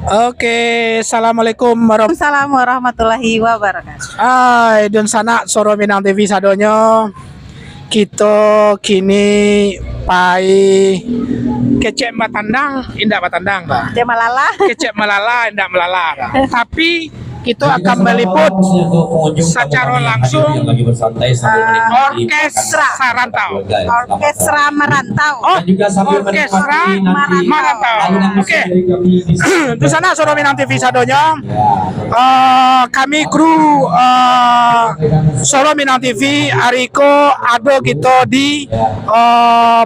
Oke, assalamualaikum Waalaikumsalam warahmatullahi wabarakatuh. Hai, dun sana soro minang TV sadonyo. Kita kini pai kecek batandang, indak batandang, Pak. Dia malala. Kecek melala, indak melala. Tapi kita akan meliput secara langsung orkestra Marantau. Orkestra Marantau. Oh, orkestra Marantau. Oke. Di sana Soro Minang TV sadonyo. Kami kru Soro Minang TV Ariko ada kita di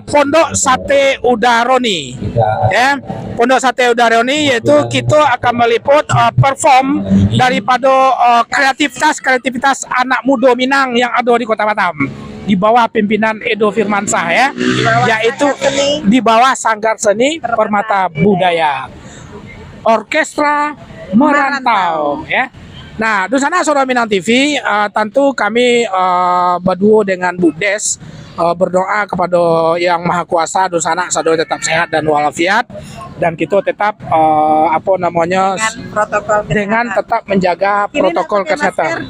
Pondok Sate Udaroni. Ya, Pondok Sate Udaroni yaitu kita akan meliput perform daripada kreativitas anak muda Minang yang ada di Kota Batam di bawah pimpinan Edo Firmansyah ya, yaitu di bawah Sanggar Seni Permata Budaya Orkestra Marantau ya. Nah, di sana Soro Minang TV tentu kami berdua dengan Bu Des berdoa kepada Yang Maha Kuasa di sana sado tetap sehat dan walafiat, dan kita tetap dengan tetap menjaga protokol kesehatan.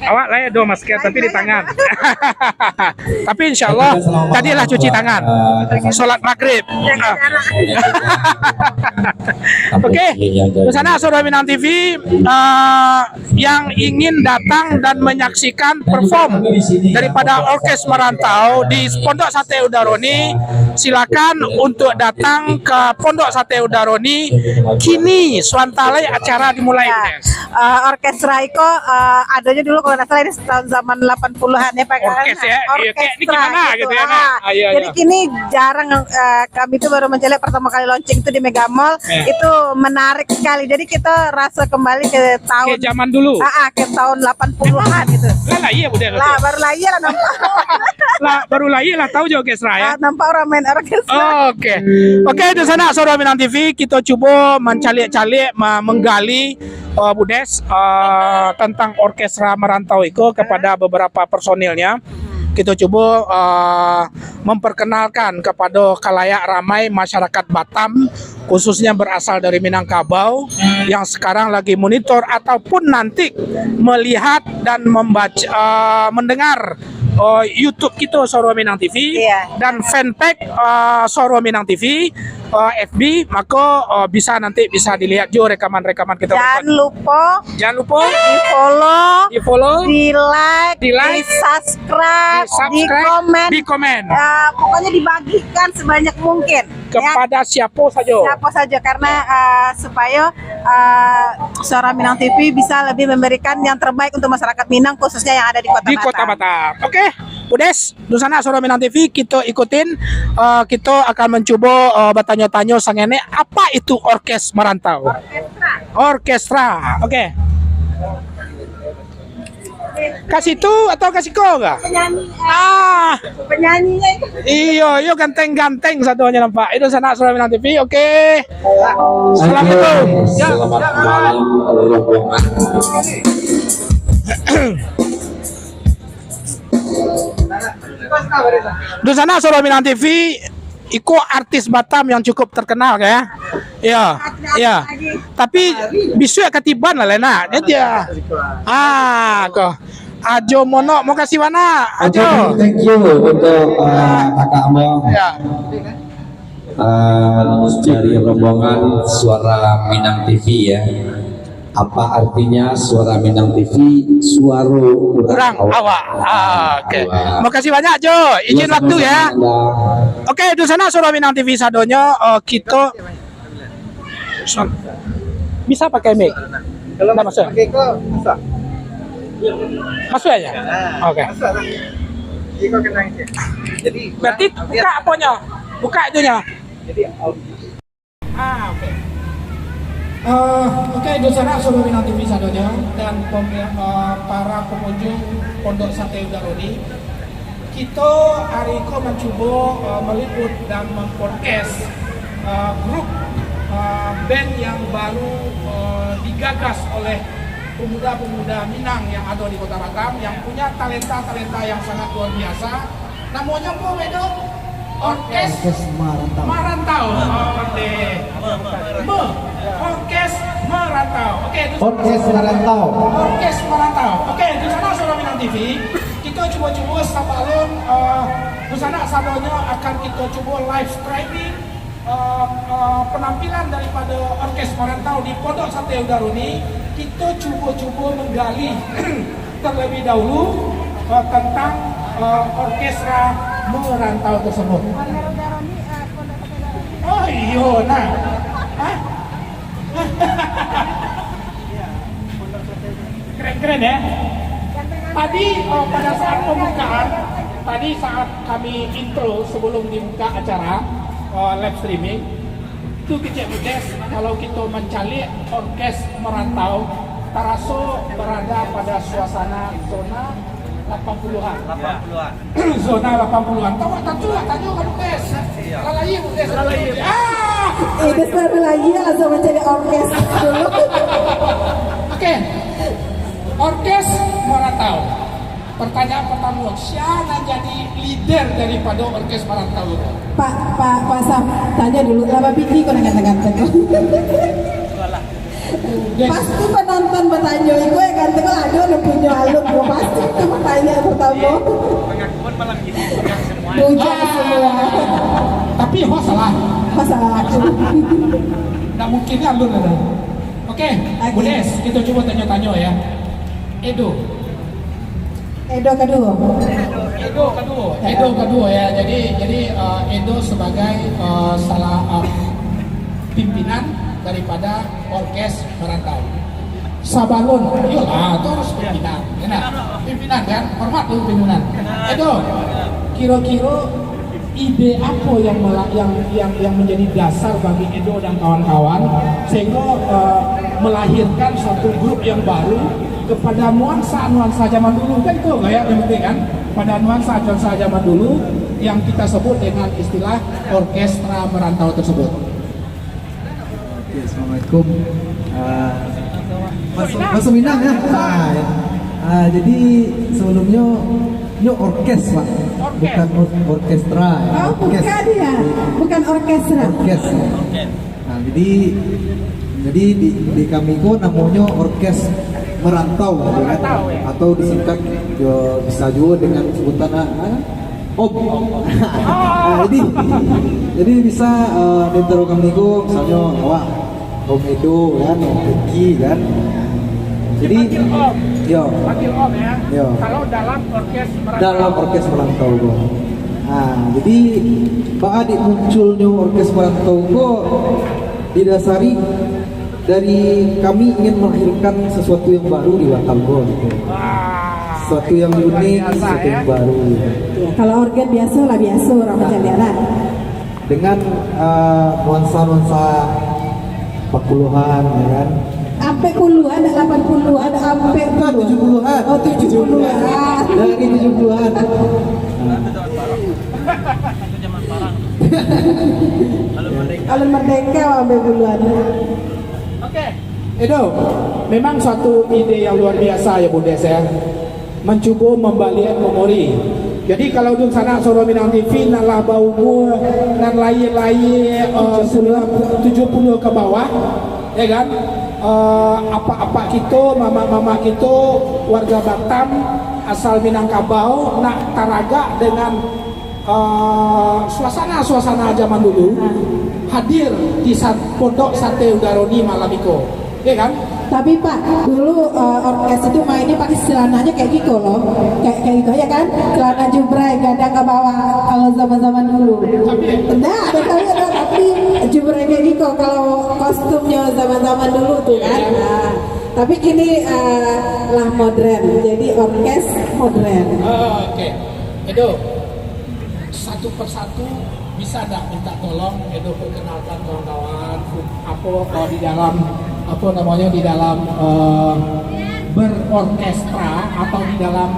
Awak lah ya do masker tapi di tangan. Tapi insya Allah tadilah cuci tangan sholat maghrib. Oke, di sana Soro Minang TV yang ingin datang dan menyaksikan perform daripada Orkes Marantau di Pondok Sate Udaroni, silakan untuk datang ke Pondok Sate Udaroni. Kini suantalai acara dimulai. Orkestra Iko adanya dulu kalau nggak salah di tahun zaman 80-an ya Pak. Orkes ya, kayak ini gimana gitu ya. Jadi kini jarang kami itu baru menjelek pertama kali launching itu di Mega Mall. Itu menarik sekali. Jadi kita rasa kembali ke tahun kayak zaman dulu. Ke tahun 80-an gitu. Lah iya udah. Lah baru lahir lah nampak. Lah baru lahir lah tahu juga orkestra ya. Nampak orang main orkestra. Oke, di sana Soro Minang TV kita coba mencalik-calik menggali Bu Des tentang orkestra Marantau itu kepada beberapa personilnya. Kita coba memperkenalkan kepada khalayak ramai masyarakat Batam, khususnya berasal dari Minangkabau yang sekarang lagi monitor ataupun nanti melihat dan membaca mendengar YouTube kita Soro Minang TV dan fanpage Soro Minang TV FB, maka nanti bisa dilihat juga rekaman-rekaman kita. Jangan lupa di follow, di like, di subscribe, di komen. Pokoknya dibagikan sebanyak mungkin kepada siapa saja karena supaya Soro Minang TV bisa lebih memberikan yang terbaik untuk masyarakat Minang, khususnya yang ada di Kota Batam. Oke, Bu Des, di sana Soro Minang TV kita ikutin, kita akan mencoba bertanya-tanya sangene apa itu Orkes Marantau. Orkestra. Oke. Kasih itu atau kasih kau enggak? Penyanyinya itu. Iyo ganteng-ganteng satunya nampak. Itu sana Soro Minang TV. Oke. Assalamualaikum. Selamat malam rombongan. Di sana Soro Minang TV Iko artis Batam yang cukup terkenal ya. Iya. Tapi bisu ketiban lah Lena. Dia. Kok. Ajo Mono mau kasih mana? Ajo. Thank you untuk kakak Mo. Dari rombongan Suara Minang TV ya. Apa artinya Suara Minang TV? Suaro kurang awak. Oke. Mau kasih banyak Jo. Izin waktu ya. Oke, di sana Soro Minang TV sadonyo kita bisa pakai mic. Kalau masuk. Masuk aja. Oke. Jadi berarti buka apanya? Buka itunya. Jadi oke. Oke, di sana Soro Minang TV sadonyo dan para pengunjung Pondok Sate Udaroni, kita hari ini mencoba meliput dan mempodcast grup band yang baru digagas oleh pemuda-pemuda Minang yang ada di Kota Batam yang punya talenta-talenta yang sangat luar biasa. Namanya apa, Bedo? Orkes Marantau. Oke, Orkes Merantau. Orkes Merantau. Oke, di sana Suara Minang TV, kita coba-coba sabalun di sana sadonya akan kita coba live streaming penampilan daripada Orkes Merantau di Pondok Sate Udaruni. Kita coba-coba menggali terlebih dahulu tentang orkestra Merantau tersebut. Oh iya, nah. Hah? Keren-keren ya. Tadi pada saat pembukaan, tadi saat kami intro sebelum dibuka acara live streaming, itu kecil bedes kalau kita mencari orkes Merantau, Taraso berada pada suasana zona 80-an. Zona 80-an. Tahu tak cuak tanya kan bedes. Lalai bedes. Besar lagi langsung mencari orkes dulu. Oke. Orkes Merantau. Pertanyaan pertama, siapa jadi leader daripada orkes Merantau itu? Pak Sam, tanya dulu, lama bini kau ganteng-ganteng. Pasti penonton bertanya, itu yang ganteng kau ada udah punya alur, gua pasti itu pertanyaan pertama. Pengakuan malam ini semua. Puja semua. Tapi host salah. Masalah aku. Nggak mungkin alur ada. Oke, Budes, kita coba tanya-tanya ya. Edo kedua. Edo kedua ya. Jadi Edo sebagai salah pimpinan daripada orkes Merantau. Sabalun, iyalah, itu harus pimpinan. Enak, pimpinan kan, hormat lu pimpinan. Edo, kira-kira ide apa yang menjadi dasar bagi Edo dan kawan-kawan sehingga melahirkan suatu grup yang baru kepada nuansa zaman dulu kan itu gaya yang penting kan, pada nuansa zaman dulu yang kita sebut dengan istilah orkestra Merantau tersebut. Oke, assalamualaikum. Masuk Minang ya. Jadi sebelumnya ini orkes Pak, bukan orkestra. Ya. Oh, bukan ya, bukan orkestra. Orkes. Nah, jadi di kami itu namanya orkes Merantau, gitu kan? Atau disingkat bisa juga dengan sebutan OM. Nah, jadi bisa dentro kami itu misalnya wah Om Edo kan, Om Peki kan. Jadi Panggil Om ya. Yo. Kalau dalam orkes Merantau kok. Nah, jadi Pak Adik munculnya orkes Merantau kok didasari dari kami ingin melahirkan sesuatu yang baru di Batam gitu. Sesuatu yang unik, sesuatu yang baru. Gitu. Ya, kalau organ biasa orang perjalanan. Dengan nuansa-nuansa 40-an ya kan. Sampai puluhan, ada 80, ada sampai 70-an. Oh, 70-an. Dari 70-an. Kalau merdeka sampai puluhan. Oke, Edo, memang suatu ide yang luar biasa ya Budes ya, mencoba membalikan memori. Jadi kalau di sana Suara Minang TV nalah bau dan lain-lain 70 ke bawah, ya kan? Apa-apa kita, mama-mama kita, warga Batam asal Minangkabau nak taraga dengan suasana zaman dulu hadir di Pondok Sate Udaruni malam itu, ya kan? Tapi Pak, dulu orkes itu mainnya pakai celananya kayak gitu loh, kayak gitu ya kan? Celana jubrai, gadang ke bawah kalau zaman dulu. Enggak, tapi jubrai kayak gitu kalau kostumnya zaman dulu tuh kan. Nah, tapi kini lah modern, jadi orkes modern. Oke, Edo, satu persatu bisa nggak minta tolong Edo perkenalkan kawan-kawan apa di dalam di dalam berorkestra atau di dalam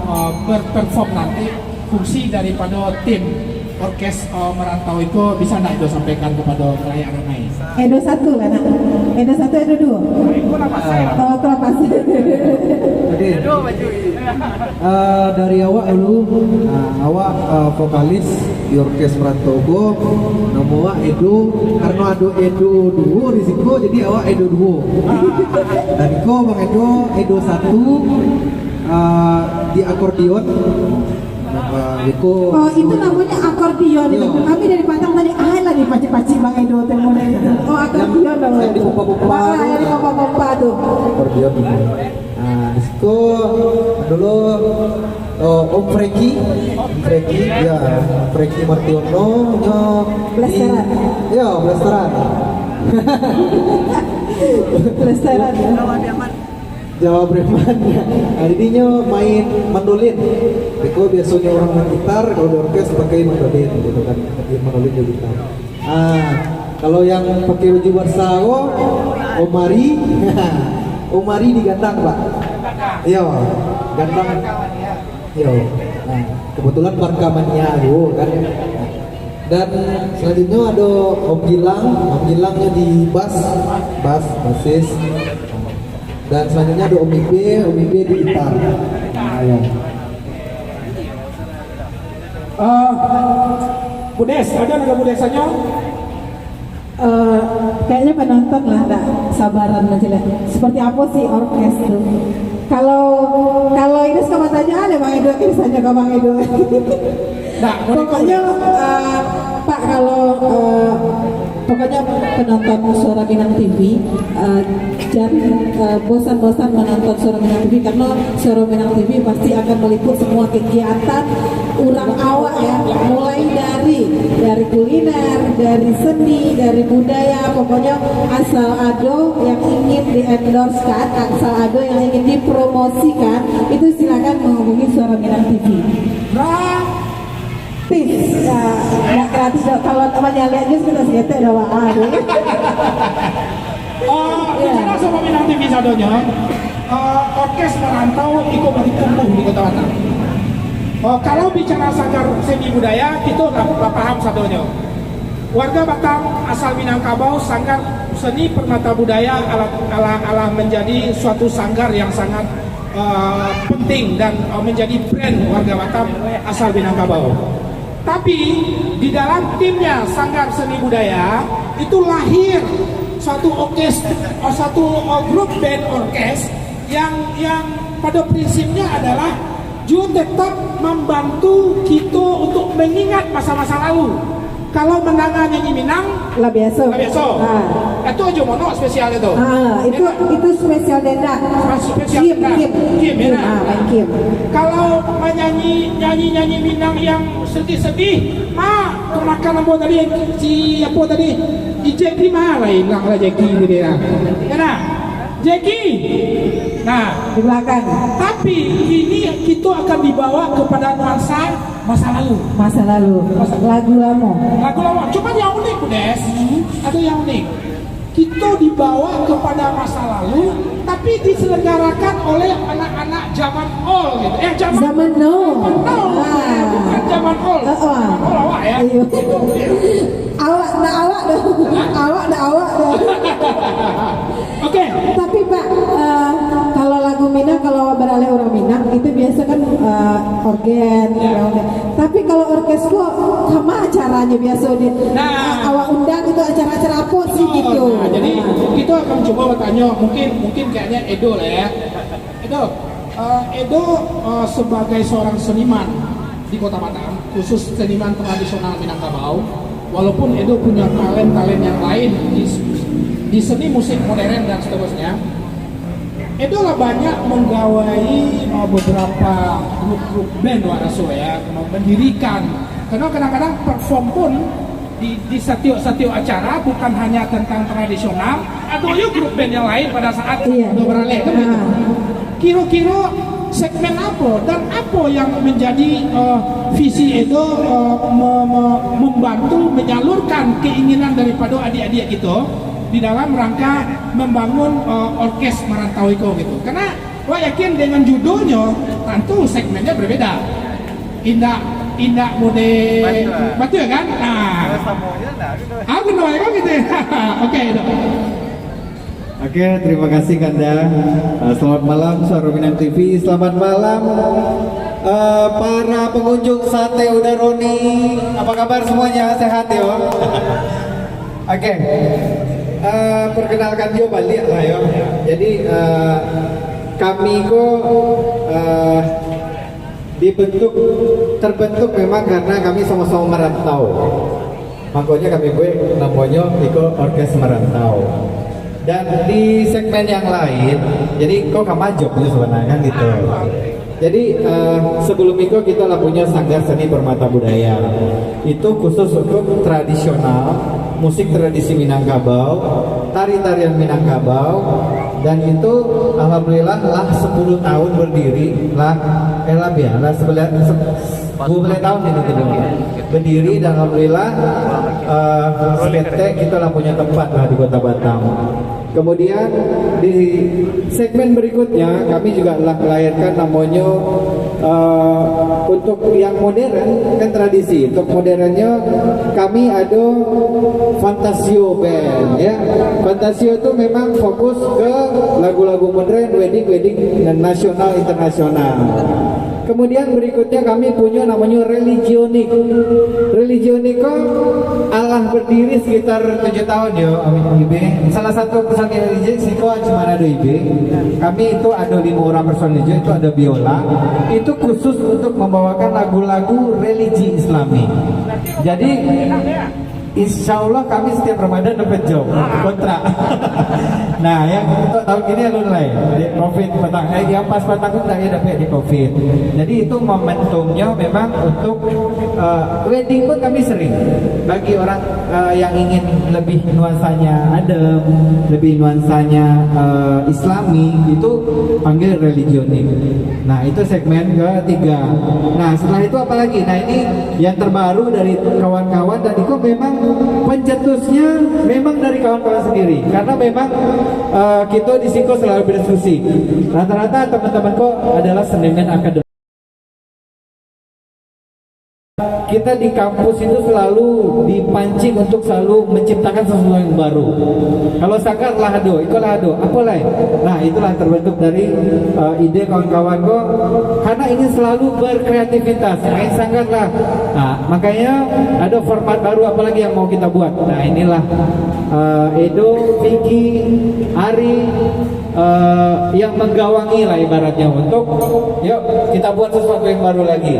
berperform nanti fungsi daripada tim orkes merantau itu bisa nggak Edo sampaikan kepada kelayak ramai? Edo 1 kan? Edo 1, Edo 2. Itu nama saya. Oh, kelapas. Jadi dari awak dulu, awak vokalis di orkes merantau go, nama awak Edo, karena ada Edo duo di situ, jadi awak Edo duo. Dan ko bang Edo 1 di akordeon. Oh, itu namanya akordeon. Iya. Kami dari Padang tadi lagi paci-paci Bang Edo temune itu. Oh, akordeon dong. Yang dipompa-pompa. Yang dipompa-pompa tuh. Akordeon. Nah, di situ dulu Om Frankie, ya Frankie Martiono, Blasteran. Ya, Blasteran. Blasteran. Jawa Breman ya. Hari ini main mandolin. Itu biasanya orang main gitar, kalau di orkes pakai mandolin gitu kan. Pakai mandolin di gitar. Kalau yang pakai baju Warsawa, Omari, Omari digandang Pak. Iya, gandang. Iya. Nah, kebetulan Barkamania dulu kan. Dan selanjutnya ada Om Gilangnya di basis. Dan selanjutnya ada Om Ibe di gitar. Nah, ya. Budes, ada nggak budesanya? Kayaknya penonton lah, tak sabaran aja lah. Seperti apa sih orkes tuh? Kalau ini sama tanya ada Bang Edo, kisahnya ke Bang Edo. Nah, Pokoknya Pak, pokoknya penonton Suara Minang TV jangan bosan-bosan menonton Suara Minang TV, karena Suara Minang TV pasti akan meliput semua kegiatan urang awak ya, mulai dari kuliner, dari seni, dari budaya. Pokoknya asal ado yang ingin di-endorsekan, asal ado yang ingin dipromosikan, itu silakan menghubungi Suara Minang TV. Gratis, nggak gratis dong. Kalau namanya lihat news kita segitu doang. Bicara sama Minang TV sadonya, orkes merantau ikut bertumbuh di Kota Batam. Kalau bicara sanggar seni budaya, kita nggak paham sadonya. Warga Batam asal Minangkabau, sanggar seni permata budaya ala menjadi suatu sanggar yang sangat penting dan menjadi brand warga Batam asal Minangkabau. Tapi di dalam timnya Sanggar Seni Budaya itu lahir suatu grup band orkes yang pada prinsipnya adalah juga tetap membantu kita untuk mengingat masa-masa lalu. Kalau menangani nyanyi Minang Lah biasa. itu aja mono spesial itu. Itu spesial denda. Spesial Kim ya. Main Kim. Kalau nyanyi Minang yang sedih-sedih, kemakan apa tadi Jeki mah lain lah Jeki gitu ya. Nah, Jeki. Nah, Di belakang. tapi ini kita akan dibawa kepada nuansa masa lalu. Masa lalu. Lagu lama. Lagu lama, cuma yang unik Budes, ada yang unik. Kita dibawa kepada masa lalu, tapi diselenggarakan oleh anak-anak zaman old gitu. Zaman now. Bukan zaman old. Awak ya. Iya. Awak dah. Oke. Tapi Pak, kalau lagu Minang, kalau beralih orang Minang itu biasa kan organ, tapi kalau orkes kok sama acaranya biasa awak undang itu acara-acara apa sih gitu. Nah, jadi kita akan coba bertanya, mungkin kayaknya Edo lah ya. Edo sebagai seorang seniman di Kota Batam, khusus seniman tradisional Minangkabau, walaupun Edo punya talent yang lain di seni musik modern dan seterusnya, Edo lah banyak menggawai beberapa grup band waraso ya, mendirikan, karena kadang-kadang perform pun di setiap acara bukan hanya tentang tradisional, ada juga grup band yang lain pada saat Edo beralih kan gitu. Kira-kira segmen apa dan apa yang menjadi visi Edo membantu menyalurkan keinginan daripada adik-adik kita di dalam rangka membangun orkes merantau itu gitu. Karena wah yakin dengan judulnya tentu segmennya berbeda. Indah indah mode betul kan? Nah, Semuanya enggak gitu. aku kenal kan gitu. Oke, itu. Oke, terima kasih Kanda. Selamat malam Suara Minang TV. Selamat malam para pengunjung Sate Udaroni. Apa kabar semuanya? Sehat ya? Oke. Perkenalkan Jo balik lah ya. Jadi kami terbentuk memang karena kami sama-sama merantau. Makanya kami namanya Iko Orkes Merantau. Dan di segmen yang lain, jadi kok kamajok ya sebenarnya kan gitu. Jadi sebelum itu kita lah punya Sanggar Seni Permata Budaya. Itu khusus untuk tradisional, musik tradisi Minangkabau, tari-tarian Minangkabau, dan itu alhamdulillah lah 10 tahun berdiri lah, lah 10 tahun ini gitu berdiri, dan alhamdulillah kita lah punya tempat lah di Kota Batam. Kemudian di segmen berikutnya kami juga telah melahirkan namanya untuk yang modern kan tradisi. Untuk modernnya kami ada Fantasio Band ya. Fantasio itu memang fokus ke lagu-lagu modern, wedding dan nasional internasional. Kemudian berikutnya kami punya namanya Religionik. Religionik Allah berdiri sekitar 7 tahun ya, IB. Salah satu personil religi Siko cuma ada IB. Kami itu ada 5 orang personil itu ada biola. Itu khusus untuk membawakan lagu-lagu religi Islami. Jadi insya Allah kami setiap Ramadan dapat job kontrak. Nah, yang untuk tahun ini alumni di Covid petang, yang pas petang pun saya dapat di Covid. Jadi itu momentumnya memang untuk wedding pun kami sering. Bagi orang yang ingin lebih nuansanya adem, lebih nuansanya Islami, itu panggil religionik. Nah, itu segmen ketiga. Nah, setelah itu apa lagi? Nah, ini yang terbaru dari kawan-kawan, dan itu memang pencetusnya memang dari kawan-kawan sendiri, karena memang kita di Siko selalu berdiskusi. Rata-rata teman-temanku adalah seniman akademik. Kita di kampus itu selalu dipancing untuk selalu menciptakan sesuatu yang baru. Kalau Sanggar lahado, itu lahado, apa lain? Nah, itulah terbentuk dari ide kawan-kawan kok, karena ingin selalu berkreativitas. Main Sanggar lah. Nah, makanya ada format baru, apalagi yang mau kita buat. Nah, inilah Edo, Vicky, Ari yang menggawangi lah ibaratnya untuk yuk kita buat sesuatu yang baru lagi.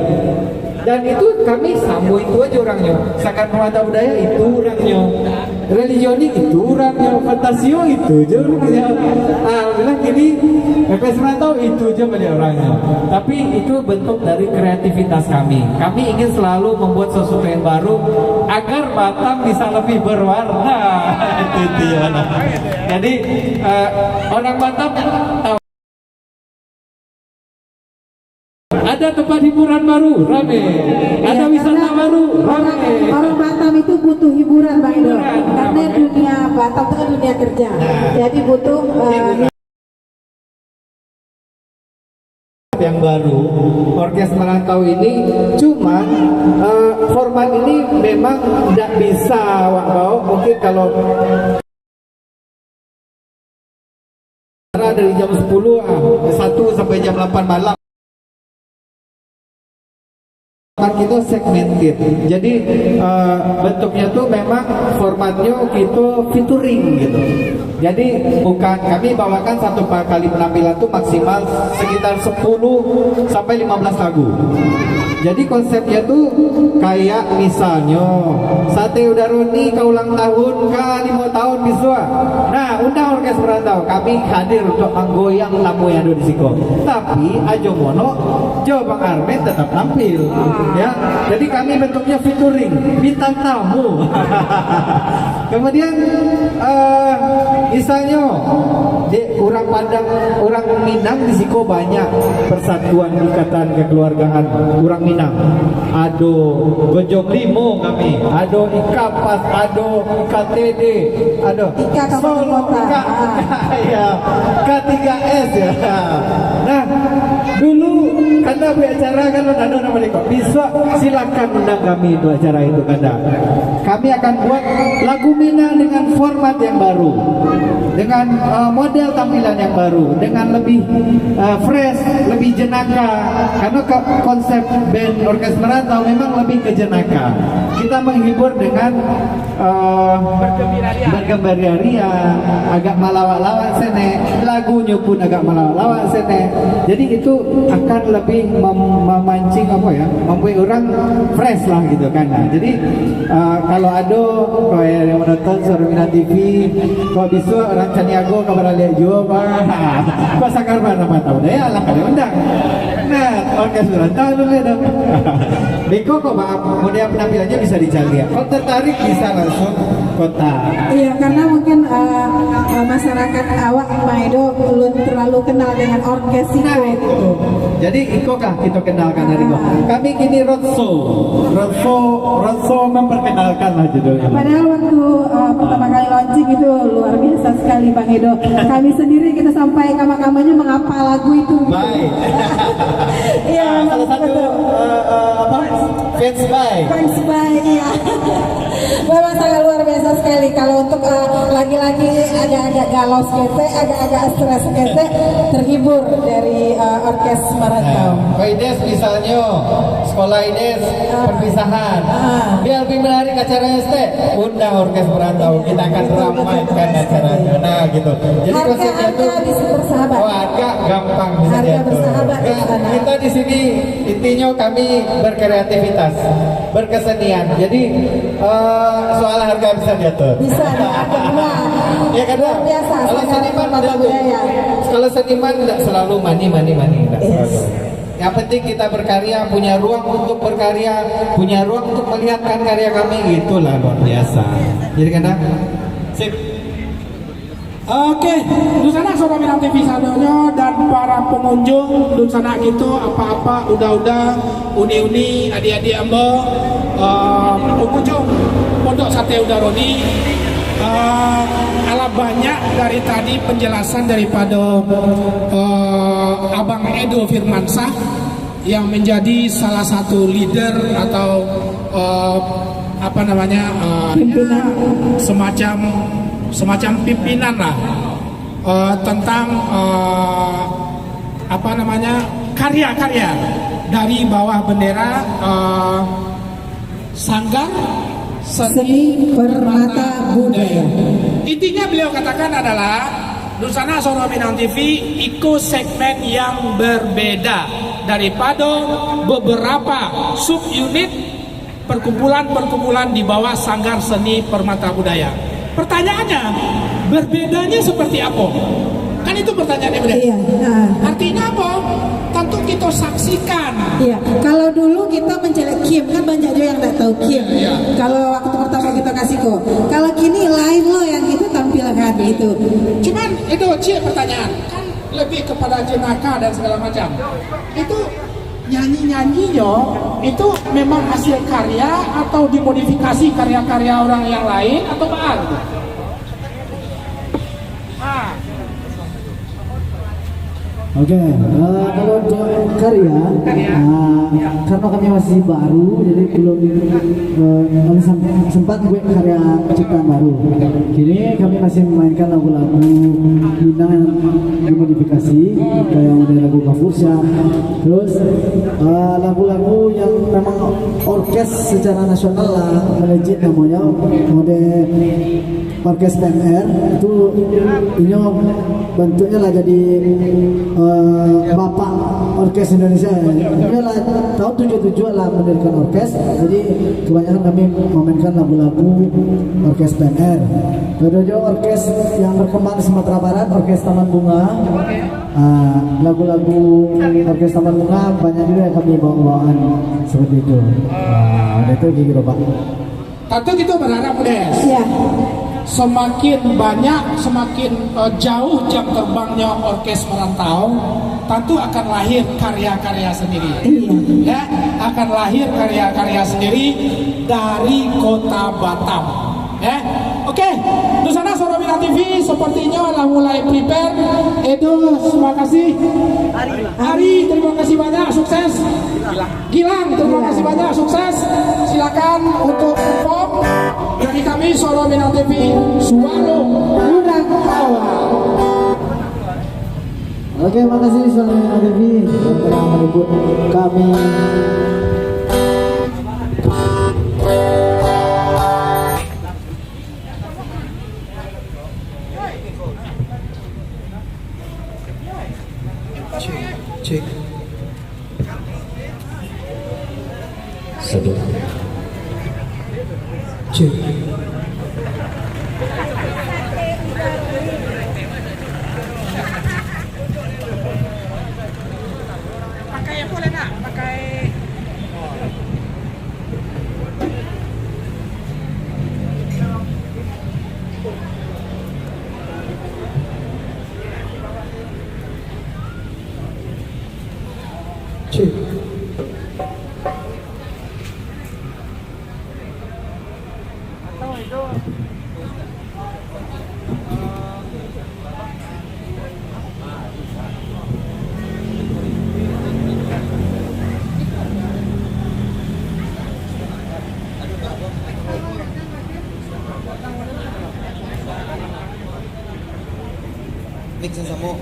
Dan itu kami sambung itu aja orangnya. Sanggar Permata Budaya itu orangnya, religionik itu orangnya, Fantasio itu aja orangnya. Alhamdulillah gini, FS Merantau itu aja pada orangnya. Tapi itu bentuk dari kreativitas kami. Kami ingin selalu membuat sesuatu yang baru agar Batam bisa lebih berwarna. Itu dia. Jadi orang Batam tahu. Ada tempat hiburan baru, rame. Ada wisata baru, rame. Orang Batam itu butuh hiburan, Bang Edo. Karena dunia Batam itu kan dunia kerja. Jadi butuh yang baru. Orkes Merantau ini cuman format ini memang tidak bisa mungkin kalau dari jam 10 1 sampai jam 8 malam kita segmented. Jadi bentuknya tuh memang formatnya kita featuring gitu. Jadi bukan kami bawakan satu kali penampilan tuh maksimal sekitar 10 sampai 15 lagu. Jadi konsepnya tuh kayak misalnya Sate Udaroni ke ulang tahun ke 5 tahun biswa. Nah, undang Orkes Merantau, kami hadir untuk menggoyang tamu yang ada di Siko. Tapi Ajo Mono, Jo Bang Armen tetap tampil. Ya, jadi kami bentuknya featuring, bintang tamu. Kemudian misalnya orang Padang, orang Minang di Siko banyak persatuan ikatan kekeluargaan orang Minang. Ado Gojong Limo kami, ado Ikapas, ado IKTD, ado Ika Kabupaten Kota. ya K3S ya. Nah, dulu kan mana bu acara kalau ada nama Deko? Besok silakan undang kami untuk acara itu kada. Kami akan buat lagu Minang dengan format yang baru, dengan model tampilan yang baru, dengan lebih fresh, lebih jenaka. Karena konsep band orkes merantau memang lebih ke jenaka. Kita menghibur dengan bergembira-ria, agak malawak-lawak sene, lagunya pun agak malawak-lawak sene. Jadi itu akan lebih memancing apa ya, membuat orang fresh lah gitu kan. Nah, jadi kalau ada yang menonton Suara Minang TV, kalau bisa orang Caniago kabar lihat juga, kau sakar mana tahu deh, alah kali undang. Nah, orkes merantau dulu dong. Beko kok model penampilannya bisa dicari ya. Kalau tertarik bisa langsung kontak. Iya, karena mungkin masyarakat awak Maido belum terlalu kenal dengan orkes itu. Jadi Iko kah kita kenalkan dari Iko. Kami kini Roadshow memperkenalkan lah judulnya. Padahal waktu pertama kali launching itu luar biasa sekali Bang Edo. Kami sendiri kita sampai kamar-kamarnya menghafal lagu itu. Baik. Iya, Salah satu fans by. Thanks, bye. Iya. Memang sangat luar biasa sekali. Kalau untuk lagi-lagi agak-agak galau sekete, agak-agak stres sekete, terhibur dari orkes merantau. Kau Ides misalnya sekolah Ides perpisahan. Biar lebih menarik acaranya undang orkes merantau. Kita akan ramaikan acaranya. Nah gitu. Jadi konsepnya tuh bisa bersahabat. harga gampang bisa Harga diatur. bersahabat di Nah, sana. kita di sini intinya kami berkreativitas, berkesenian. Jadi soal harga bisa diatur. Bisa diatur. Ya kan? Luar biasa. Kalau sangat seniman mata tidak budaya. Kalau seniman tidak selalu money, tidak Yes. selalu. Yang penting kita berkarya, punya ruang untuk berkarya, punya ruang untuk melihatkan karya kami, itulah luar biasa. Jadi kan? Sip. Oke, di sana Suara Minang TV sadonyo dan para pengunjung di sana gitu apa-apa udah uni-uni adik-adik ambo pengunjung Pondok Sate Udaroni ala banyak dari tadi penjelasan daripada Abang Edo Firmansah yang menjadi salah satu leader atau apa namanya semacam pimpinan lah tentang apa namanya karya-karya dari bawah bendera Sanggar Seni Permata Budaya. Intinya beliau katakan adalah Nusana Suara Minang TV ikut segmen yang berbeda daripada beberapa subunit perkumpulan-perkumpulan di bawah Sanggar Seni Permata Budaya. Pertanyaannya, berbedanya seperti apa? Kan itu pertanyaannya benar. Iya. Artinya apa? Tentu kita saksikan. Iya. Kalau dulu kita menjelek Kim, kan banyak juga yang tidak tahu Kim. Iya. Kalau waktu pertama kita kasih kok. Kalau kini lain loh yang kita tampilkan itu. Cuman itu pertanyaan kan lebih kepada jenaka dan segala macam. Itu nyanyi-nyanyinya itu memang hasil karya atau dimodifikasi karya-karya orang yang lain atau apa? Oke, kalau untuk karya, karena kami masih baru, jadi belum kami sempat buat karya ciptaan baru. Kini kami masih memainkan lagu-lagu Minang dimodifikasi, kayak model lagu Kafusya, terus lagu-lagu yang memang orkes secara nasional lah, melejit namanya, model orkes PMR itu ini bentuknya lah jadi Bapak Orkes Indonesia. Ini lah tahun 77 lah mendirikan orkes. Jadi kebanyakan kami memainkan lagu-lagu orkes PNR. Kedua orkes yang berkembang di Sumatera Barat, orkes Taman Bunga. Lagu-lagu orkes Taman Bunga banyak juga yang kami bawa-bawaan seperti itu. Itu gitu Pak. Tentu kita berharap Des. Iya. Semakin banyak, semakin jauh jam terbangnya orkes merantau, tentu akan lahir karya-karya sendiri. Ya, akan lahir karya-karya sendiri dari kota Batam. Ya, oke. Di sana Suara Minang TV sepertinya telah mulai prepare. Edo, terima kasih. Ari, terima kasih banyak, sukses. Gilang, terima kasih banyak, sukses. Silakan untuk perform dari kami Solo Minang TV, Suara Udang Awal. Oke, makasih Suara TV yang telah meliput kami. Cek. Satu. Cek. Pakai apa boleh nak? Pakai Cek. Mix sama.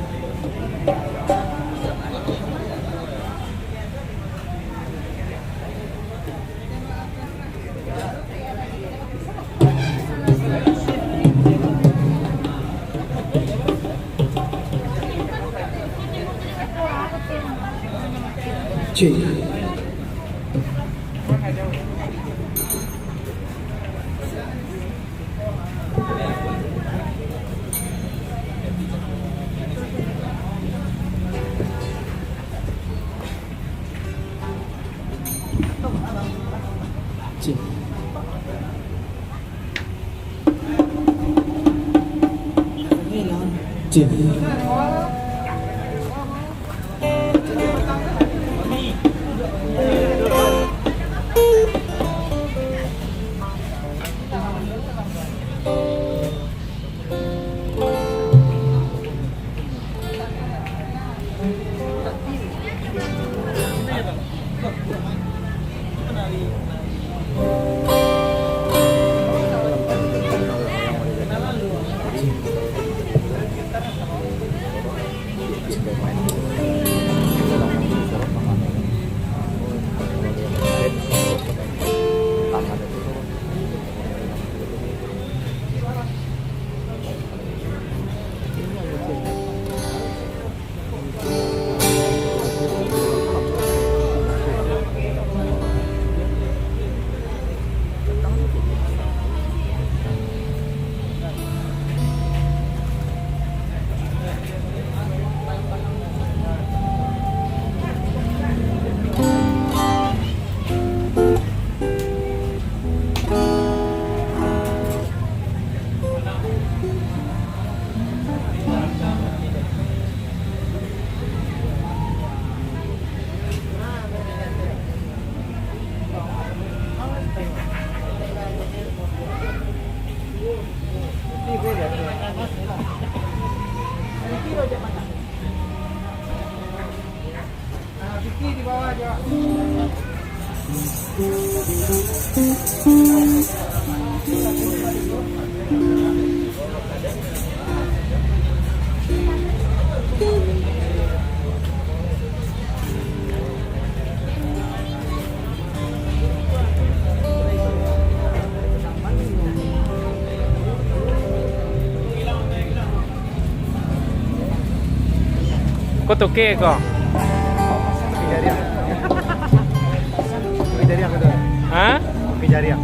Cek. Cek. Cek. Kau toke kau? Hah? Kejarian.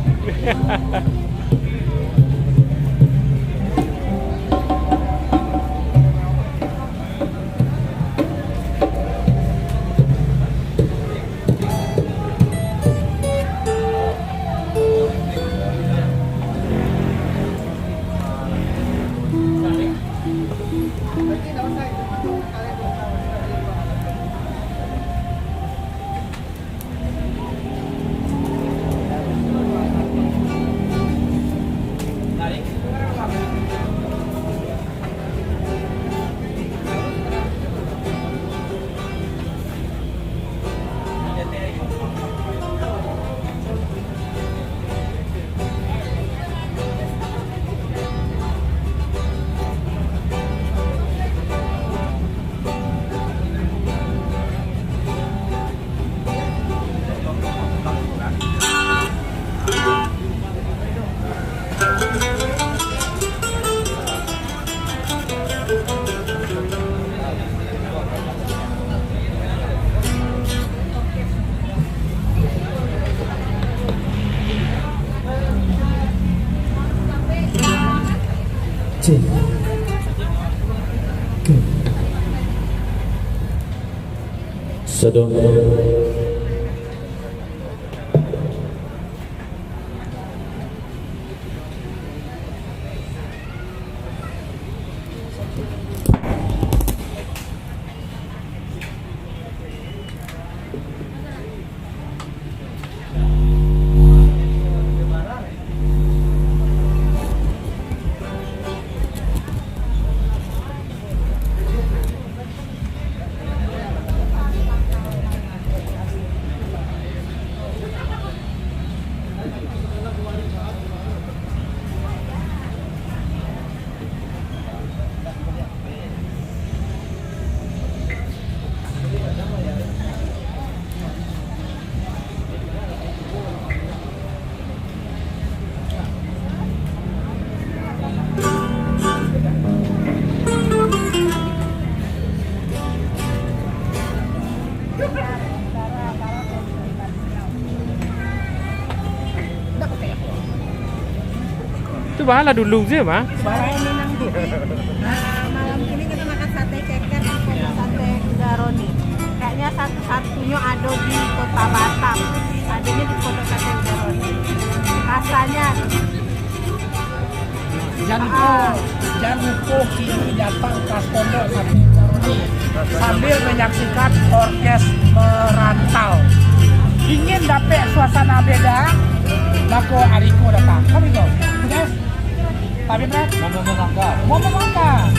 Sudah. Itu bahala dulu sih, Pak. Malam ini kita makan sate ceker sama sate garoni. Kayaknya satu-satunya ada di Kota Batam. Adanya di Kota Sate Garoni. Rasanya Jangan lupa kini datang ke Pondok Sate Garoni sambil menyaksikan orkes merantau. Ingin dapat suasana beda, maka Ariko datang. Kami go, guys. Tapi Brad, mau melangkah.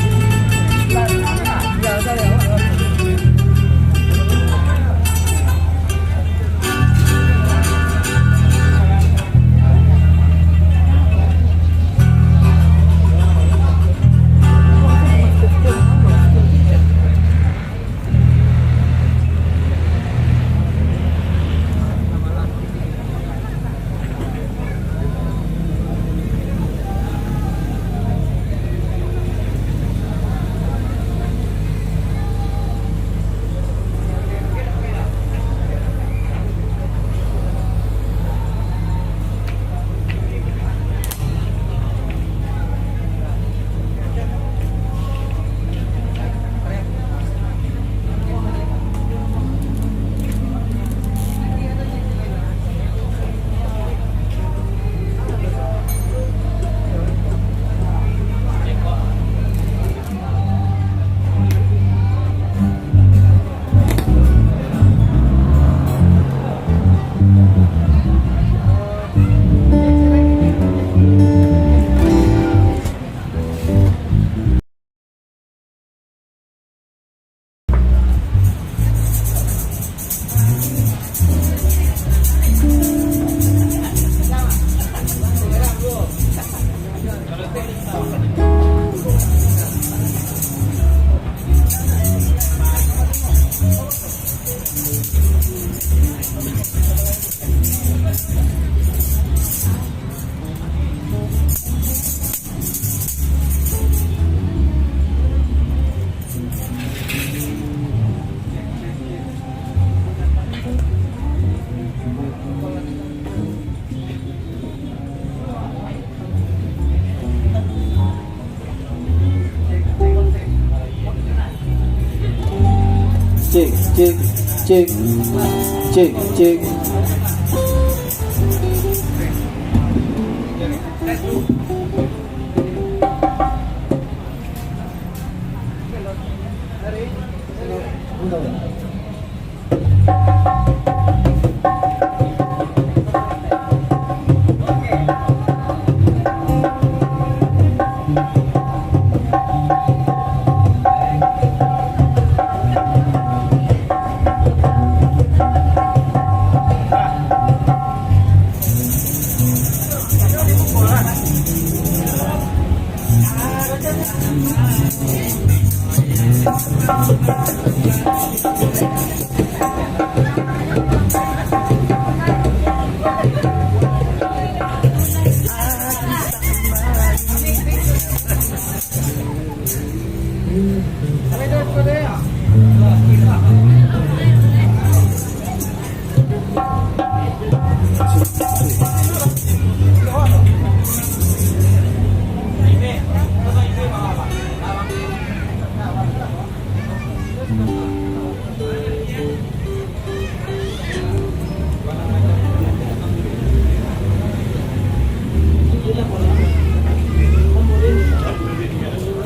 Cek, cek, cek, cek, cek.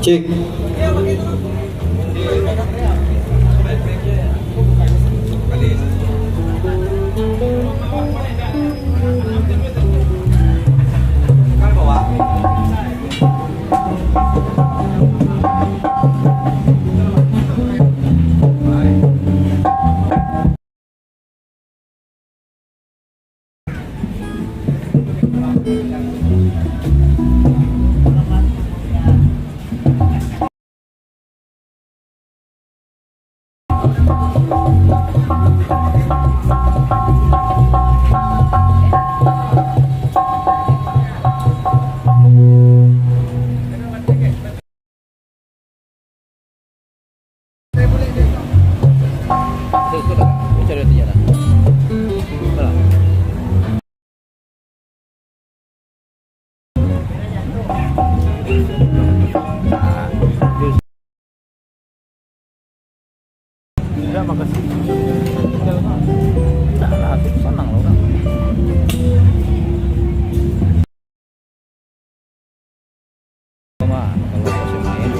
Cek. Enggak, makasih. Enggak lah, aku senang loh. Kalau masih main.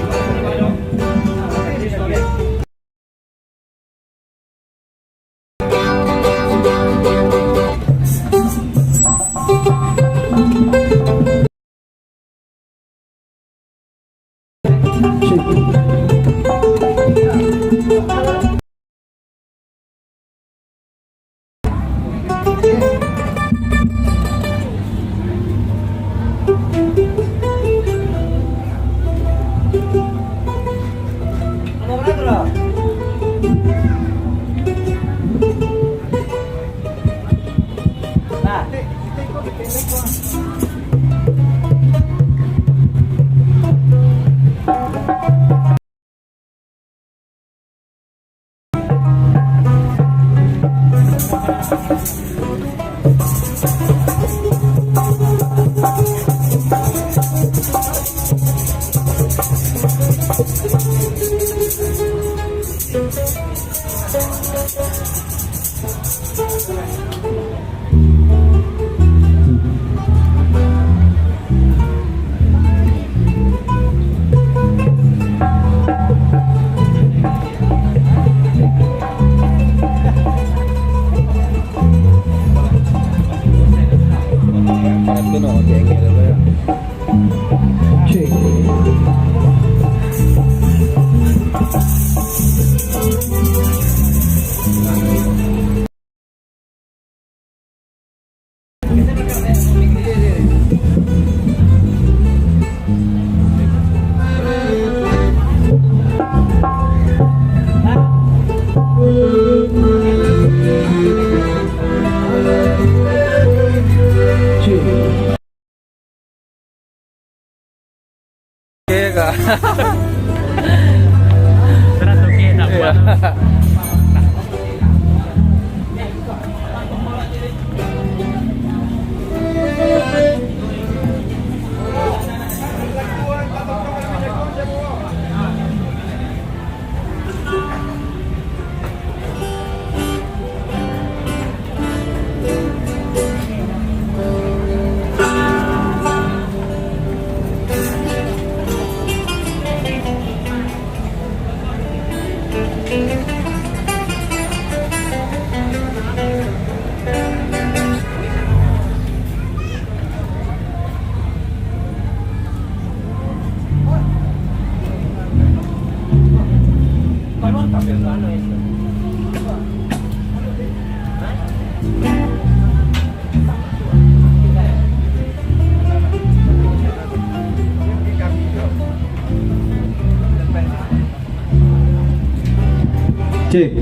Cek.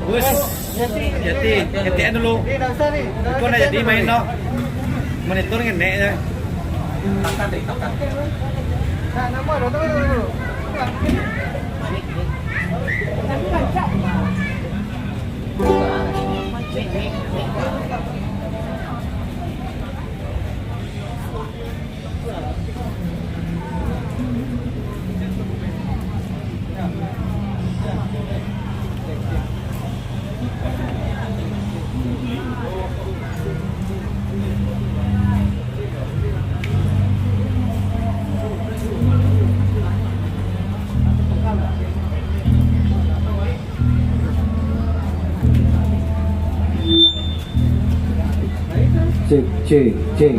Wes. Jadi dulu. Kau udah jadi main no. Monitor ngenek ya. Cek. Cek.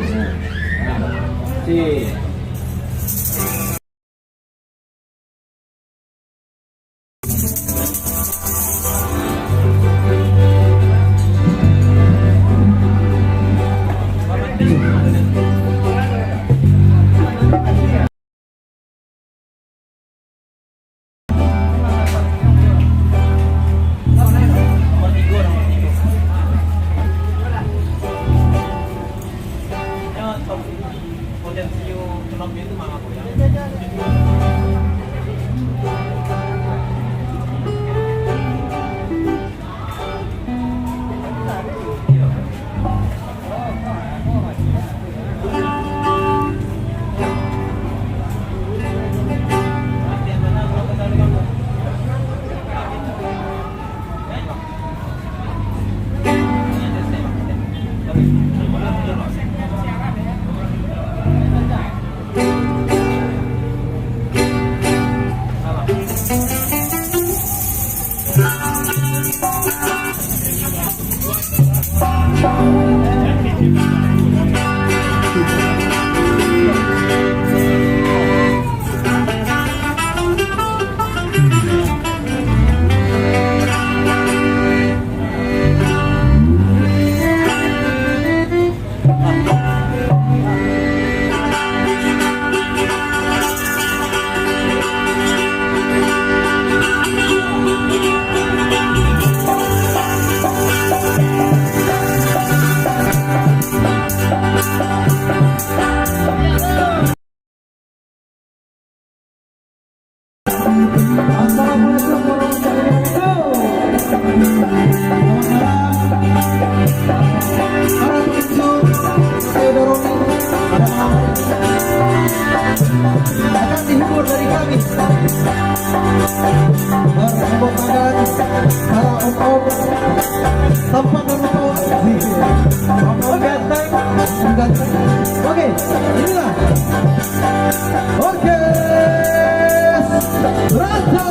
Akan dihibur dari kami berheboh tangan para om-om tampan dan om ganteng. Oke, inilah Orkes Rantau.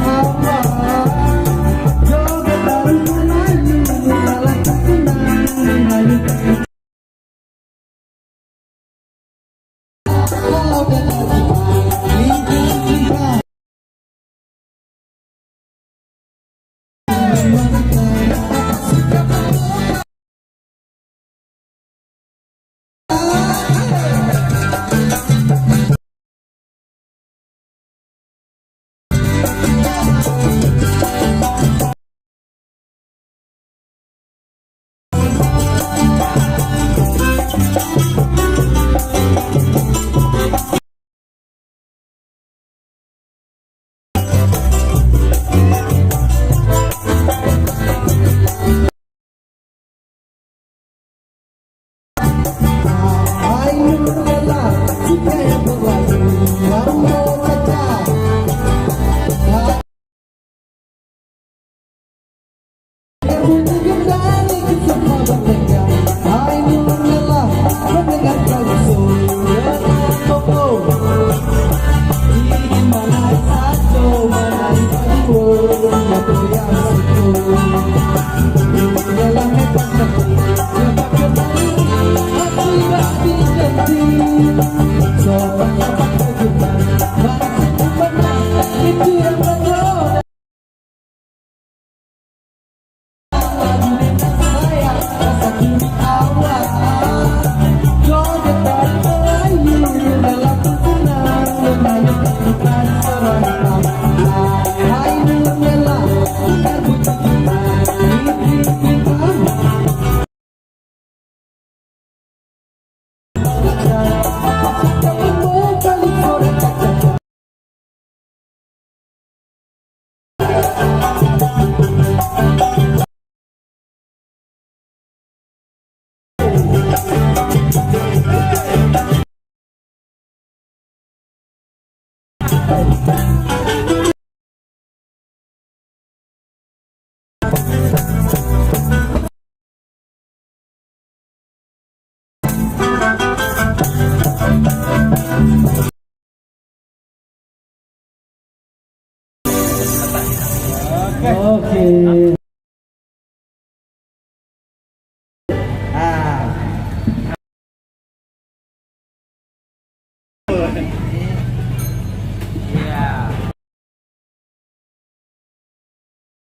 Allah Oke.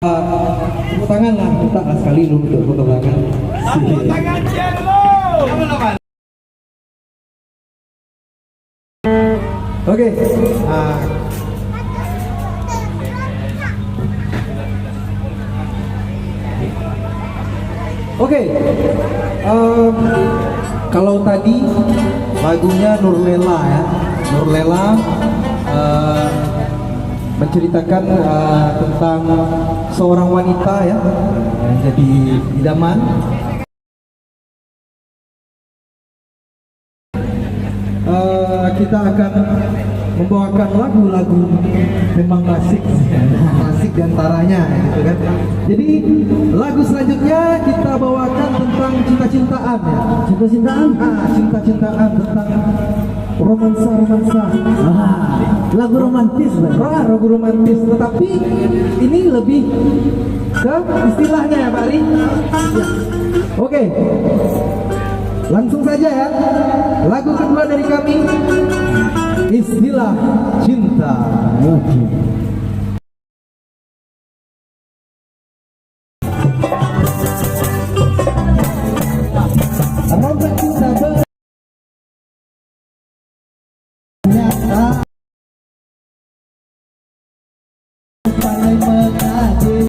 Tepuk tangan lah, minta lah sekali lu untuk tepuk tangan. Oke. Oke. Kalau tadi lagunya Nurlela ya, Nurlela menceritakan tentang seorang wanita ya yang jadi idaman. Kita akan membawakan lagu-lagu memang klasik diantaranya gitu kan. Jadi lagu selanjutnya kita bawakan tentang cinta-cintaan ya. Cinta-cintaan? Cinta-cintaan tentang romansa. Lagu romantis, Bang. Lagu romantis, tetapi ini lebih ke istilahnya ya Pak Ari. Ya. Oke. Langsung saja ya. Lagu kedua dari kami, Istilah Cinta. Roman cinta bernyata pandai mengaji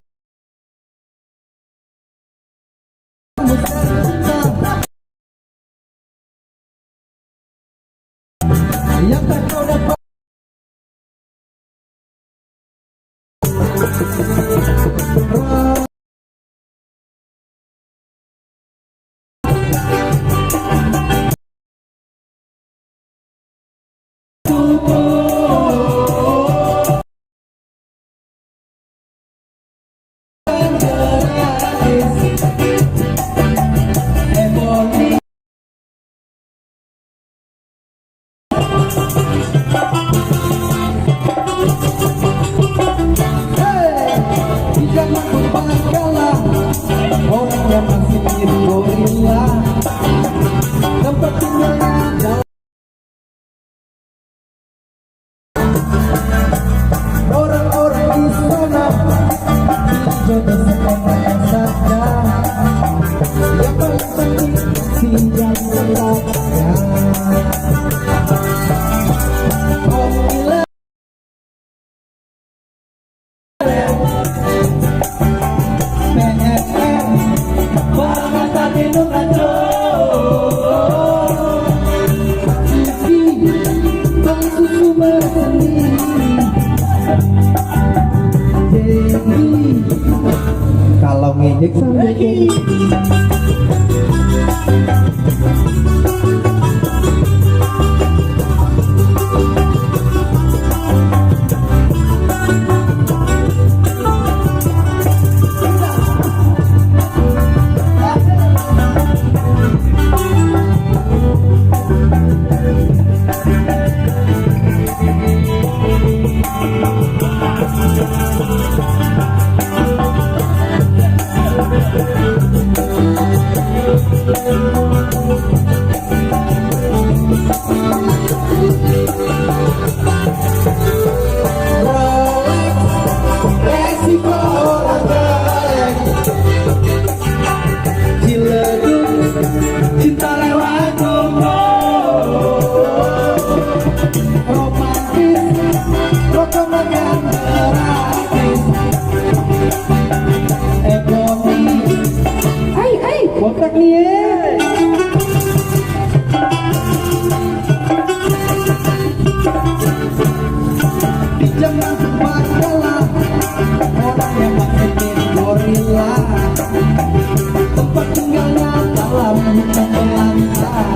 yang tak kau dapat. Jangan berbanggalah orang yang masih mirip gorila, tempat tinggalnya dalam orang-orang di sana, jodoh semuanya saja, yang paling penting tinggal tempatnya. Oh gila. Kalau ngejek sambil cinta lewat romantis, rokomangan gratis, ekonomi, kontak nih. Di zaman berbahagialah orang yang masih mirip gorila, tempat tinggalnya dalam hutan belantara.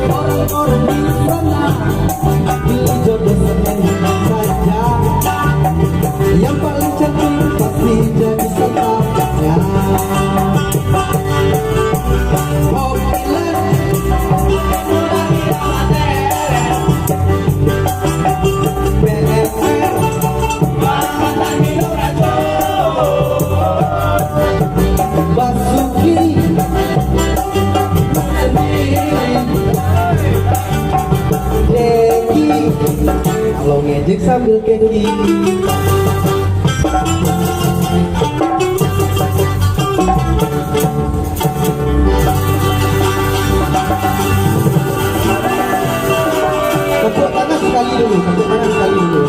Orang-orang di sana kalau ngejek sambil keki. Tepuk tangan sekali dulu, tepuk tangan sekali dulu.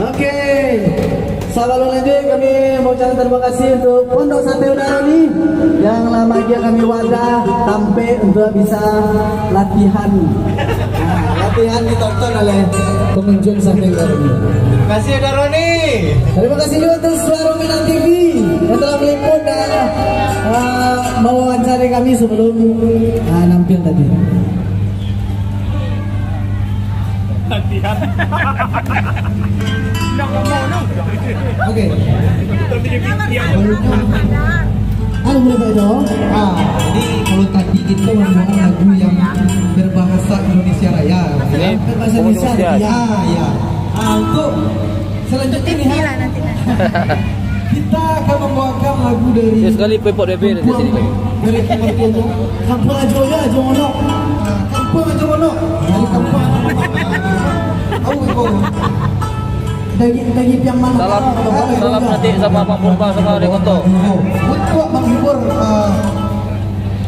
Oke, sahabat lanjut kami mau ucapkan terima kasih untuk Pondok Sate Udaroni yang lama lagi kami wadah sampai untuk bisa latihan. Latihan ditonton oleh Pengunjung Sate Udaroni. Terima kasih Udaroni. Terima kasih juga untuk Suara Minang TV yang telah meliput dan mewawancari kami sebelum nampil tadi. Oke. Halo boleh Pak Edo? Jadi kalau tadi kita membawakan lagu yang berbahasa Indonesia Raya, ya. Bahasa Indonesia. Ya. Untuk selanjutnya nih, kita akan membawakan lagu dari Sekali pepot DP di sini. dari Kampung Kampung Ajoya, Ajomono. Kampung Ajomono. Dari Kampung. Daging yang mana? Salam nanti sama Pak Purba sama Rekoto. Untuk menghibur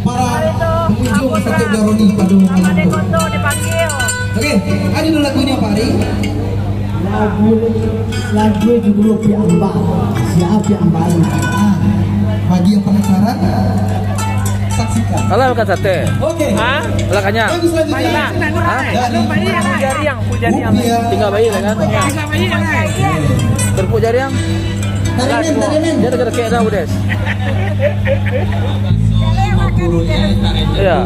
para pengunjung Sate Udaroni pada malam itu. dipanggil. Oke, ada dulu lagunya Pak Ari. Lagu judul Piambal. Siapa Piambal? Bagi yang penasaran, saksikan. Kalau makan sate. Oke. Kalau kanyang. Lagu selanjutnya. Upia. Tinggal bayi lah kan. Terpuk jari yang. Tarimen. Dia dekat dah udes. Iya.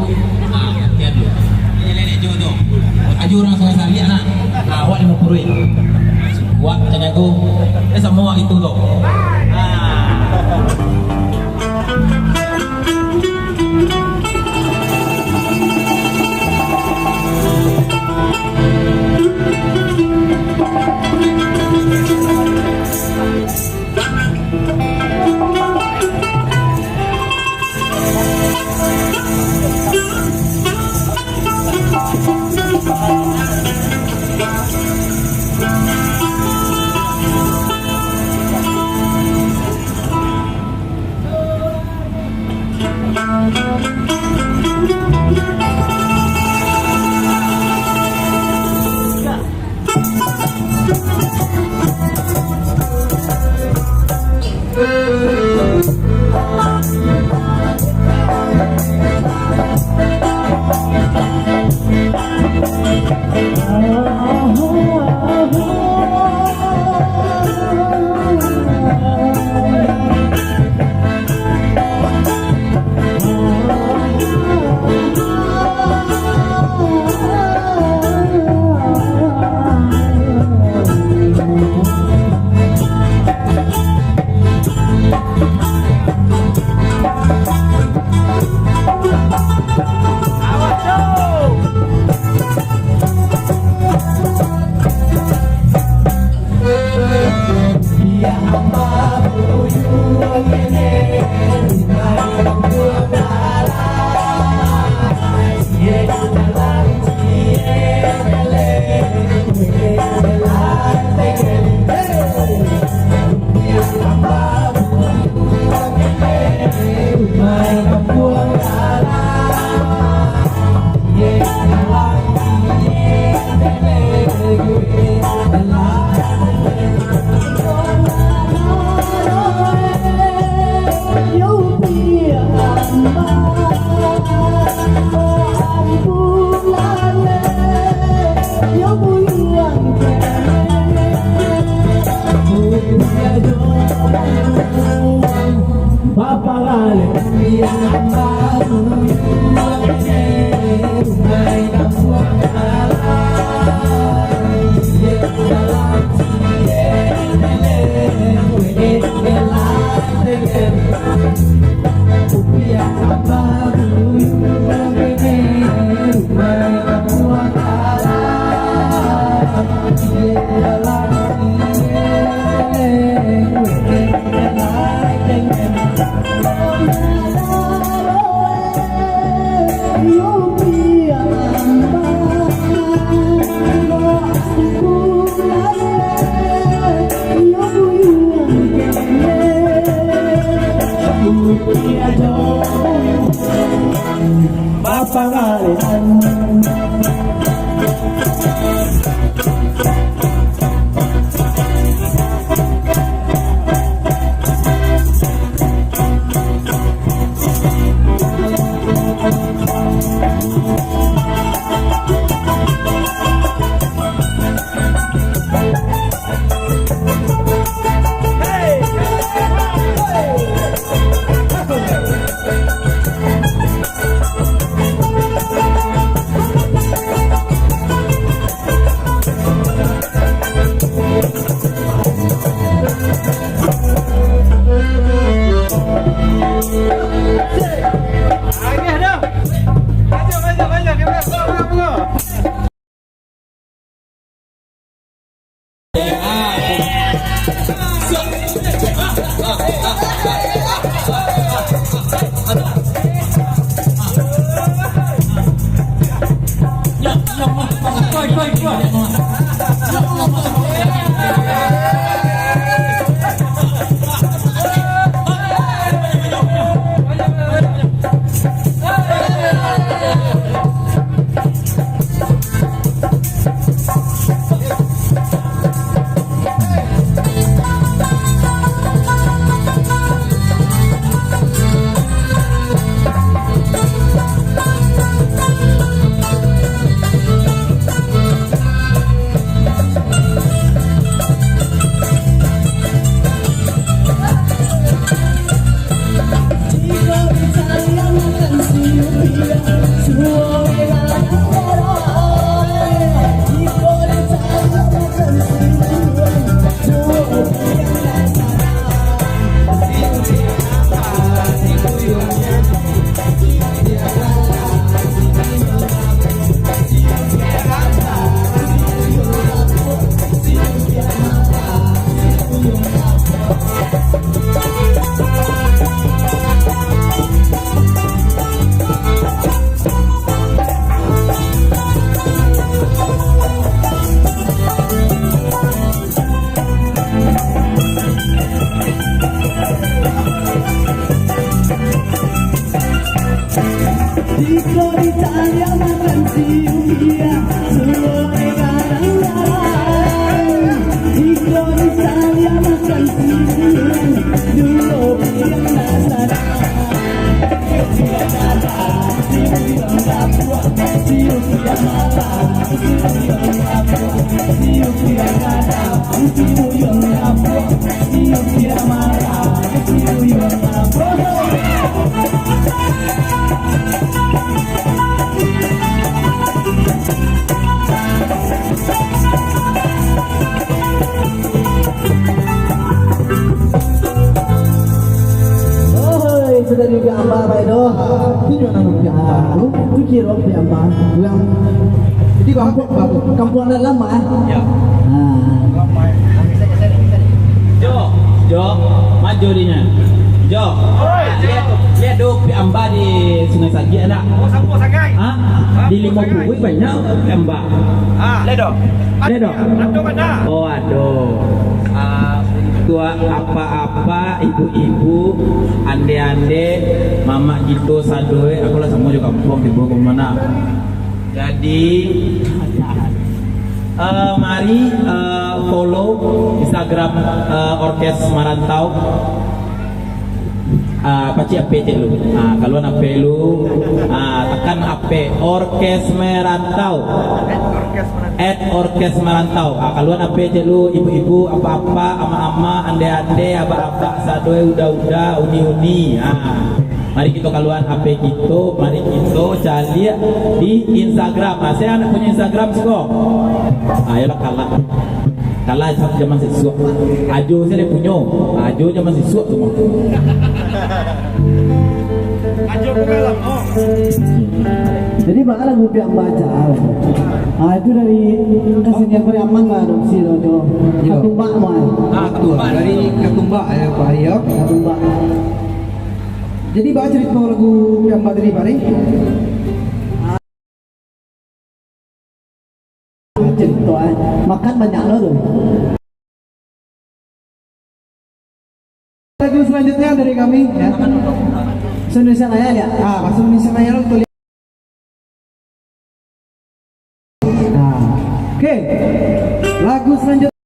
Aju orang soal sari anak. Awak 50. Buat tanya aku. Semua itu tuh. Sudah di Piamba Pak Edo. Itu juga nama Piamba. Itu kira Piamba. Yang di kampung ada lama. Ya. Jo, maju dinya. Jo, lihat dong Piamba di Sungai Sagi ada. Oh, sampo sangai. Hah? Di 50 banyak Piamba. Lihat dong. Lihat dong. Aduh mana? Oh aduh. Tua apa-apa ibu-ibu ande-ande mama gitu sadoe aku lah semua juga kampung di bawah mana jadi mari follow Instagram Orkes Marantau paci AP lu kalau AP lu tekan AP Orkes Marantau Orkes Marantau kalau AP lu ibu-ibu apa-apa ama-ama ande-ande aba-aba sadoe udah uni-uni mari kita kaluan HP gitu mari kita cari di Instagram saya anak punya Instagram sih ayolah kalah zaman siswa ajo saya punya ajo zaman siswa semua Ajo bukan lah. Oh. Jadi bakal lagu yang baca. Itu dari kasihnya Priaman nggak adopsi loh. Ketumbak mah. Ketumbak dari Ketumbak ya Pak Rio. Ketumbak. Jadi baca cerita lagu yang dari Pak Rio. Cerita makan banyak loh tuh. Lagu selanjutnya dari kami ya. Indonesia Raya ya. Bahasa Indonesia Raya lo tulis. Oke. Lagu selanjutnya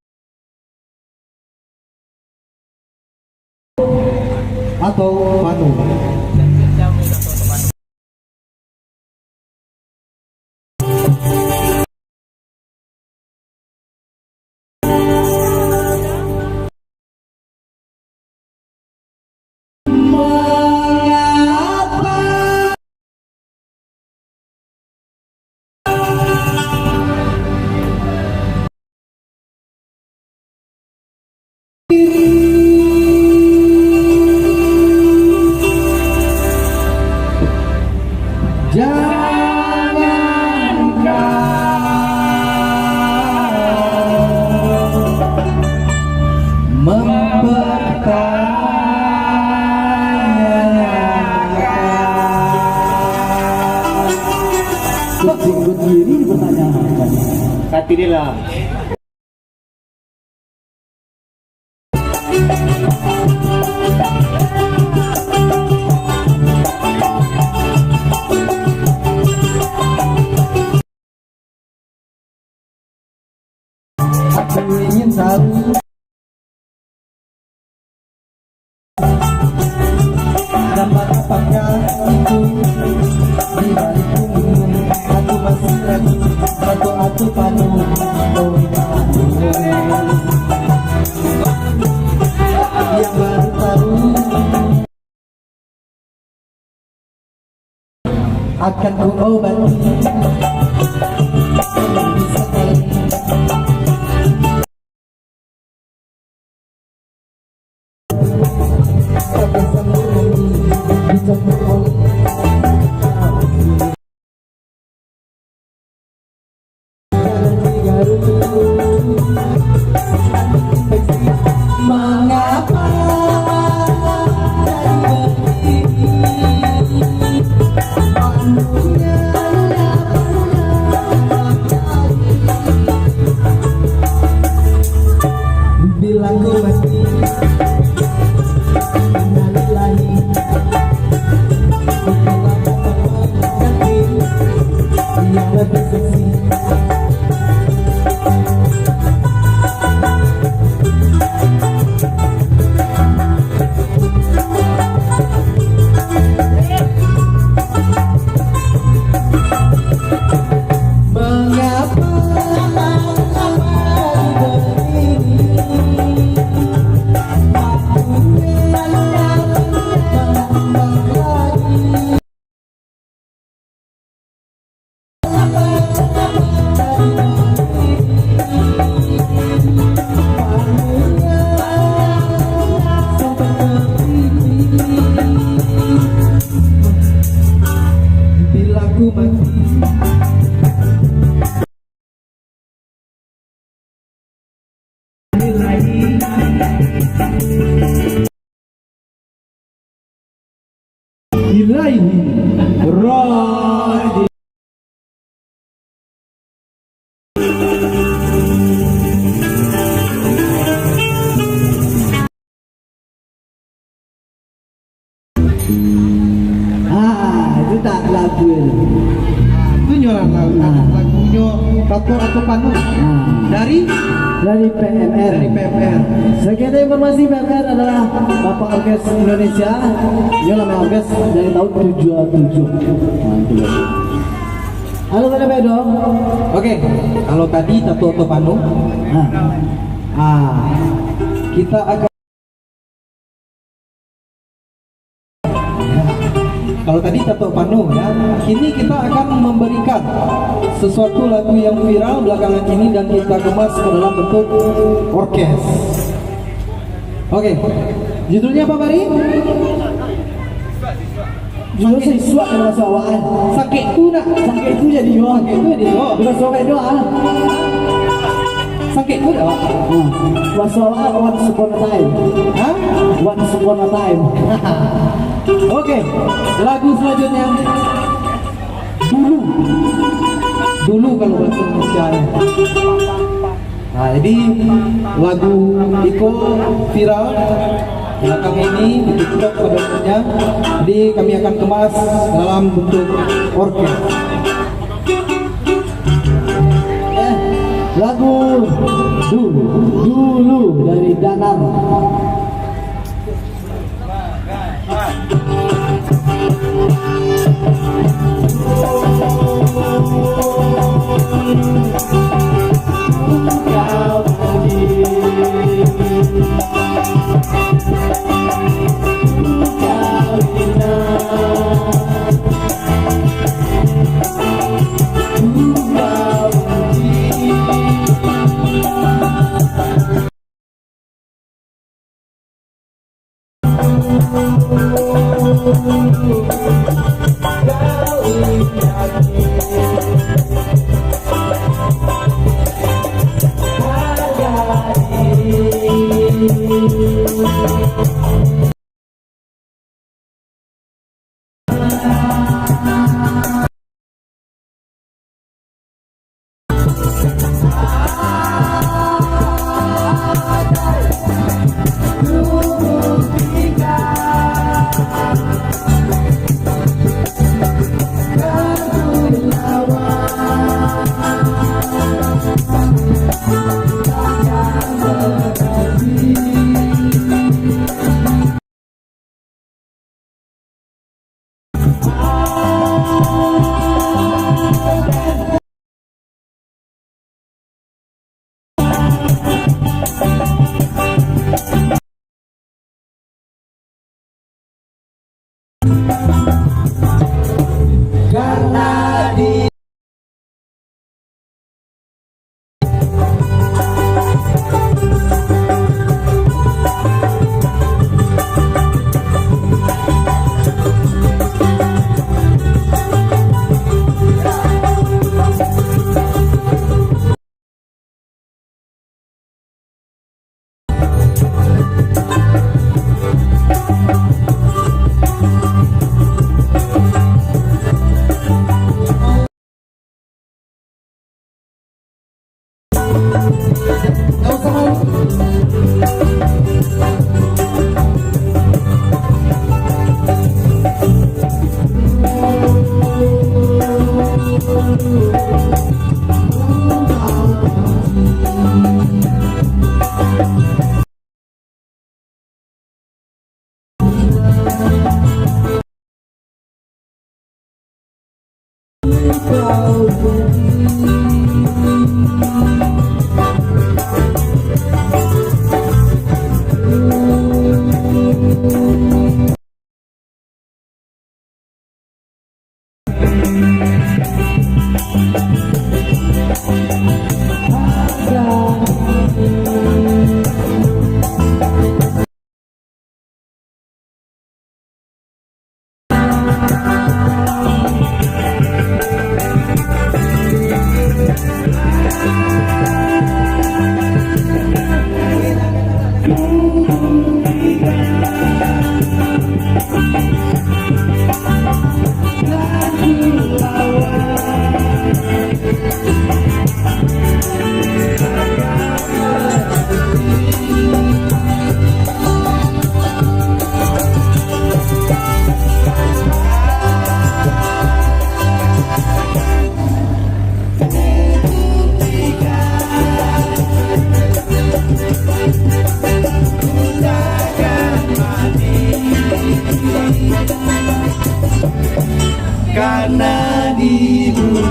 atau Panu. ini dipertanyakan. Hati dia lah. Aku ingin tahu gambar apakah itu di balik punggung. Aku masih ragu, atau aku panu. Oh, yang baru tahu akan ku obati. Bisa kali pakai sambal nanti dicampur oleh mengapa dari begini manunya bilang ku mati innalillahi nanti yang lebih seksi. Bila ku mati ilaihi raji. Itu tak lagu itu. Itu nyoran lagunya Tato atau Panu dari PMR. Sekian informasi. PMR adalah Bapak Orkes Indonesia. Dia nama orkes dari tahun 77. Halo Pak Bedo. Oke, kalau tadi Tato atau Panu, kita akan kalau tadi Tato Panu ya, kini kita akan memberikan sesuatu lagu yang viral belakangan ini dan kita kemas ke dalam bentuk orkes. Oke, judulnya apa Bari? Judul siswa dan bahasa awaan. Sakit tu nak. Sakit itu jadi doa. Sakit tu jadi doa. Bukan soal doa. Sakit tu dah. Bahasa awaan once upon a time. Hah? Once upon a time. Oke, lagu selanjutnya dulu kalau bahasa Indonesia. Nah, jadi lagu Iko viral belakang ini di TikTok pada umumnya. Jadi kami akan kemas dalam bentuk orkes. Lagu dulu dari Danar. Karena dulu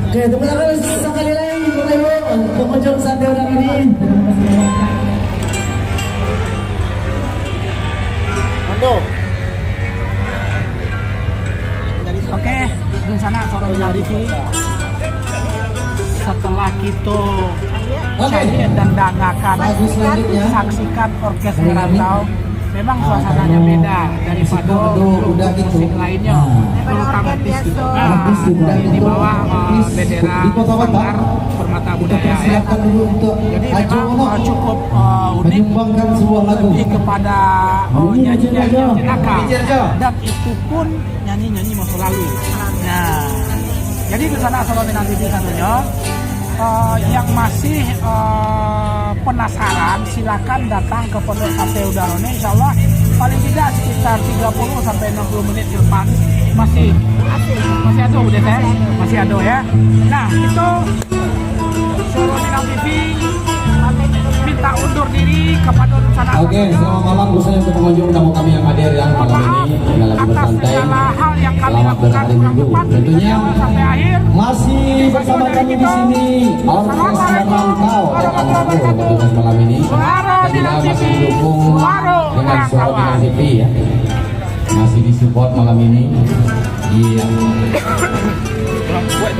Oke, tepuk tangan sekali lagi Bapak Ibu pengunjung Sate Udang ini. Oke, rencana Soro Minang TV setelah kita cari dan dangakan saksikan orkes merantau, memang suasananya beda daripada udah gitu. musik lainnya, terutama di bawah bendera di Kota Batam Sanggar Permata Budaya ya. silakan dulu untuk Jadi Ajo memang cukup unik, menyumbangkan sebuah lagu. lebih kepada nyanyi-nyanyi jenaka, Pinggir, Jo. dan itu pun nyanyi-nyanyi masa lalu. Nah, jadi di sana Solo Minang TV satunya yang masih penasaran silakan datang ke Pondok Sate Udarone. Insya Allah paling tidak sekitar 30 sampai 60 menit ke depan masih ada udah teh, masih ada ya. Nah, itu Solo Minang TV minta undur diri kepada rencana. Oke, selamat malam khususnya untuk pengunjung tamu kami yang hadir ya Mohon malam maaf ini. Tinggal lagi atas bersantai. segala hal yang kami Selamat lakukan berhari kurang Minggu. tepat Tentunya sampai akhir. masih bersama kami di sini Orkes Merantau dan petugas malam ini. Suara Dan juga Minang TV, masih didukung suara dengan suara Merantauan. Minang TV ya. Masih disupport malam ini. Iya. kurang kuat.